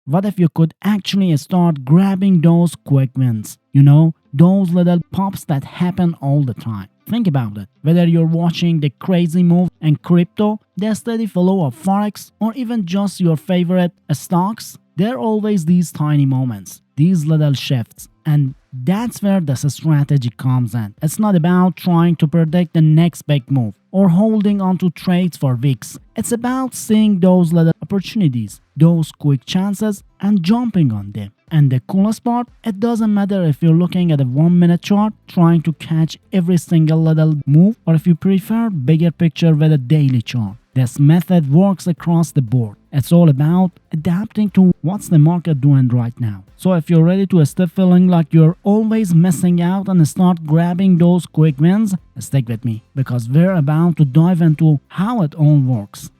What if you could actually start grabbing those quick wins? Those little pops that happen all the time. Think about it. Whether you're watching the crazy move in crypto, the steady flow of forex, or even just your favorite stocks, there are always these tiny moments, these little shifts. And that's where this strategy comes in. It's not about trying to predict the next big move or holding onto trades for weeks. It's about seeing those little opportunities, those quick chances, and jumping on them. And the coolest part, it doesn't matter if you're looking at a 1 minute chart trying to catch every single little move, or if you prefer bigger picture with a daily chart. This method works across the board. It's all about adapting to what's the market doing right now. So if you're ready to stop feeling like you're always missing out and start grabbing those quick wins, stick with me because we're about to dive into how it all works.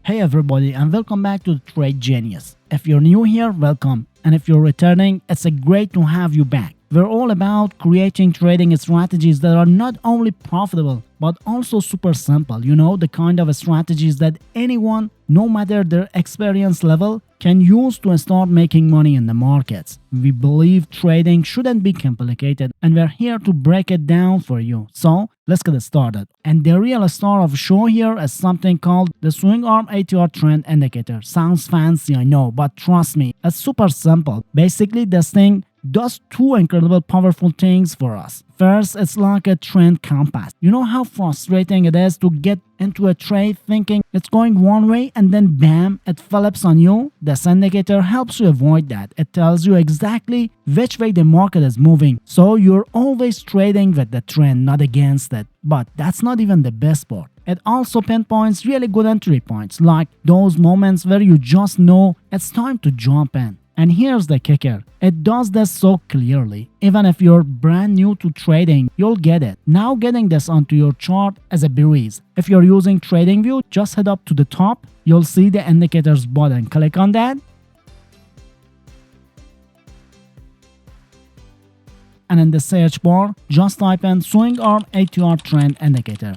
Hey everybody, and welcome back to TradeGenius. If you're new here, welcome. And if you're returning, it's great to have you back. We're all about creating trading strategies that are not only profitable, but also super simple. The kind of strategies that anyone, no matter their experience level, can use to start making money in the markets. We believe trading shouldn't be complicated, and we're here to break it down for you. So, let's get started. And the real star of the show here is something called the swing arm ATR trend indicator. Sounds fancy, I know, but trust me, it's super simple. Basically, this thing does two incredible powerful things for us. First, it's like a trend compass. You know how frustrating it is to get into a trade thinking it's going one way and then bam, it flips on you? This indicator helps you avoid that. It tells you exactly which way the market is moving. So you're always trading with the trend, not against it. But that's not even the best part. It also pinpoints really good entry points, like those moments where you just know it's time to jump in. And here's the kicker, it does this so clearly. Even if you're brand new to trading, you'll get it. Now getting this onto your chart is a breeze. If you're using TradingView, just head up to the top, you'll see the indicators button. Click on that. And in the search bar, just type in swing arm ATR trend indicator.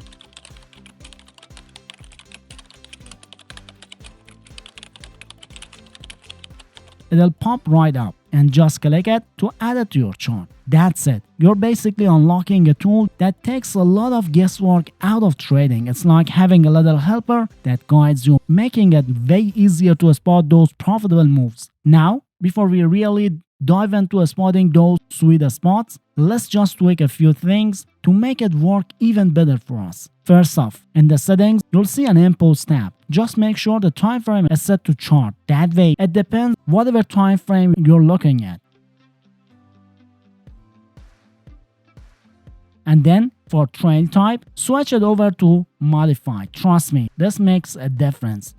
It'll pop right up and just click it to add it to your chart. That's it. You're basically unlocking a tool that takes a lot of guesswork out of trading. It's like having a little helper that guides you, making it way easier to spot those profitable moves. Now, before we really dive into spotting those sweet spots, let's just tweak a few things to make it work even better for us. First off, in the settings, you'll see an impulse tab. Just make sure the time frame is set to chart. That way, it depends whatever time frame you're looking at. And then, for trade type, switch it over to modified. Trust me, this makes a difference.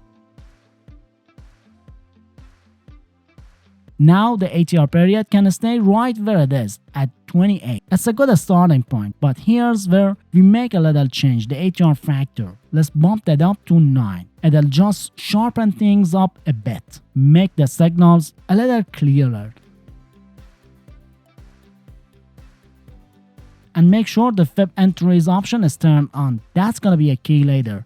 Now the ATR period can stay right where it is, at 28. It's a good starting point, but here's where we make a little change, the ATR factor. Let's bump that up to 9. It'll just sharpen things up a bit, make the signals a little clearer. And make sure the Fib entries option is turned on. That's gonna be a key later.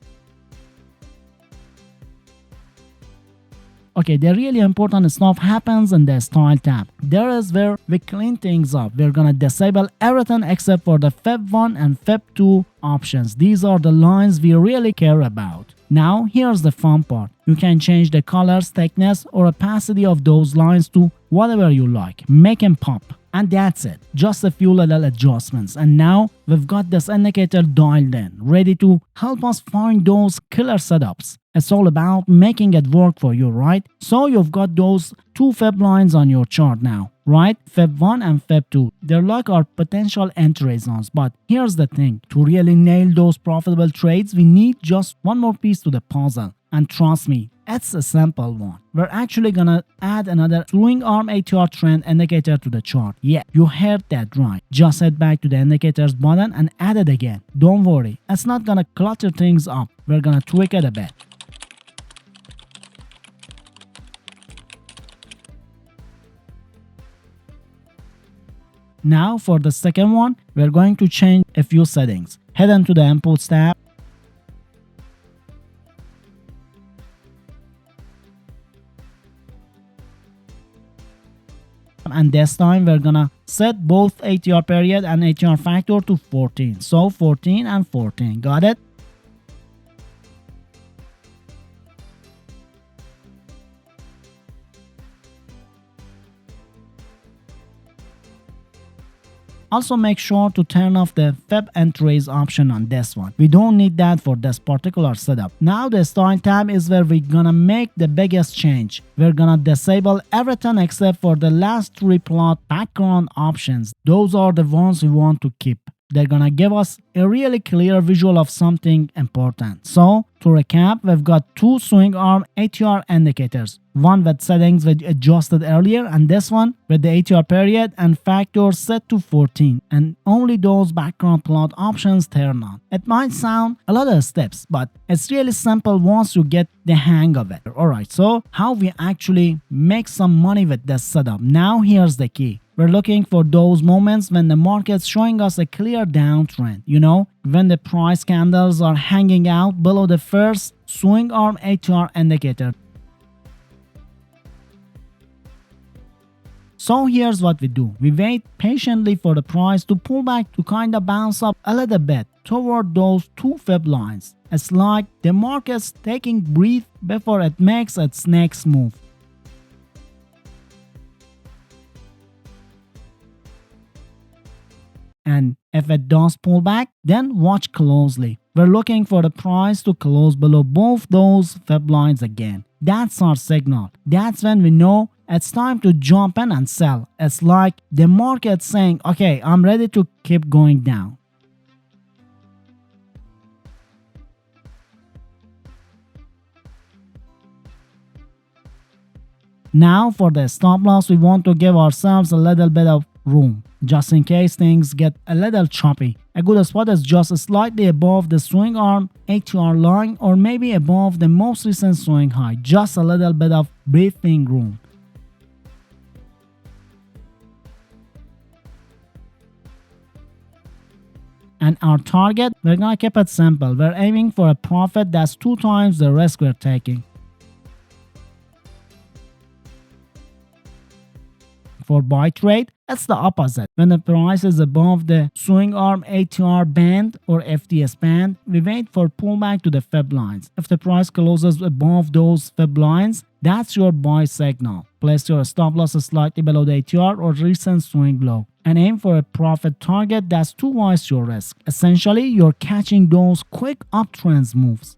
Okay, the really important stuff happens in the style tab. There is where we clean things up. We're gonna disable everything except for the Fib 1 and Fib 2 options. These are the lines we really care about. Now, here's the fun part. You can change the colors, thickness, or opacity of those lines to whatever you like. Make them pop. And that's it. Just a few little adjustments. And now we've got this indicator dialed in, ready to help us find those killer setups. It's all about making it work for you, right? So you've got those two Fib lines on your chart now, right? Fib 1 and Fib 2. They're like our potential entry zones. But here's the thing. To really nail those profitable trades, we need just one more piece to the puzzle. And trust me, it's a simple one. We're actually gonna add another swing arm ATR trend indicator to the chart. Yeah, you heard that right. Just head back to the indicators button and add it again. Don't worry, it's not gonna clutter things up. We're gonna tweak it a bit. Now for the second one, we're going to change a few settings. Head into the inputs tab. And this time we're gonna set both ATR period and ATR factor to 14. So 14 and 14. Got it? Also make sure to turn off the Fib entries option on this one. We don't need that for this particular setup. Now the start tab is where we're gonna make the biggest change. We're gonna disable everything except for the last three plot background options. Those are the ones we want to keep. They're gonna give us a really clear visual of something important. So to recap, we've got two swing arm ATR indicators. One with settings we adjusted earlier, and this one with the ATR period and factor set to 14, and only those background plot options turn on. It might sound a lot of steps, but it's really simple once you get the hang of it. Alright, so how we actually make some money with this setup? Now here's the key. We're looking for those moments when the market's showing us a clear downtrend. You know, when the price candles are hanging out below the first swing arm ATR indicator. So here's what we do. We wait patiently for the price to pull back to kind of bounce up a little bit toward those two Fib lines. It's like the market's taking breath before it makes its next move. And if it does pull back, then watch closely. We're looking for the price to close below both those Fib lines again. That's our signal. That's when we know it's time to jump in and sell. It's like the market saying, okay, I'm ready to keep going down. Now for the stop loss, we want to give ourselves a little bit of room, just in case things get a little choppy. A good spot is just slightly above the swing arm ATR line, or maybe above the most recent swing high, just a little bit of breathing room. And our target, we're gonna keep it simple. We're aiming for a profit that's 2 times the risk we're taking. For buy trade, it's the opposite. When the price is above the swing arm ATR band or FTS band, we wait for pullback to the Fib lines. If the price closes above those Fib lines, that's your buy signal. Place your stop loss slightly below the ATR or recent swing low, and aim for a profit target that's twice your risk. Essentially, you're catching those quick uptrend moves.